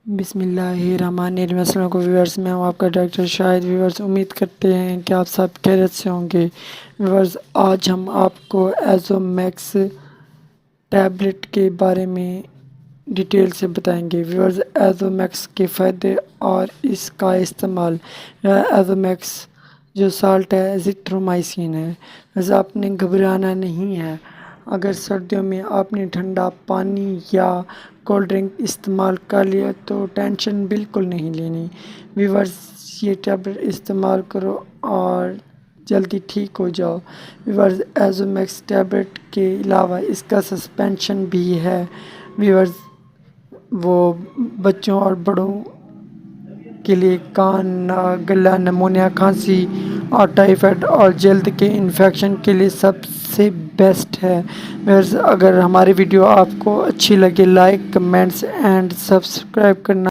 بسم اللہ الرحمن الرحیم۔ السلام علیکم ویورز، میں ہوں آپ کا ڈاکٹر شاہد۔ ویورز، امید کرتے ہیں کہ آپ سب خیریت سے ہوں گے۔ ویورز، آج ہم آپ کو ایزومیکس ٹیبلٹ کے بارے میں ڈیٹیل سے بتائیں گے۔ ویورز، ایزومیکس کے فائدے اور اس کا استعمال۔ ایزومیکس جو سالٹ ہے ایزیتھرومائسین ہے۔ ویسے آپ نے گھبرانا نہیں ہے۔ اگر سردیوں میں آپ نے ٹھنڈا پانی یا کولڈ ڈرنک استعمال کر لیا تو ٹینشن بالکل نہیں لینی۔ ویورز، یہ ٹیبلٹ استعمال کرو اور جلدی ٹھیک ہو جاؤ۔ ویورز، ایزومیکس ٹیبلٹ کے علاوہ اس کا سسپینشن بھی ہے۔ ویورز، وہ بچوں اور بڑوں کے لیے کان، گلا، نمونیا، کھانسی اور ٹائیفائڈ اور جلد کے انفیکشن کے لیے سب سے بیسٹ ہے۔ ویورز، اگر ہماری ویڈیو آپ کو اچھی لگے، لائک، کمنٹس اینڈ سبسکرائب کرنا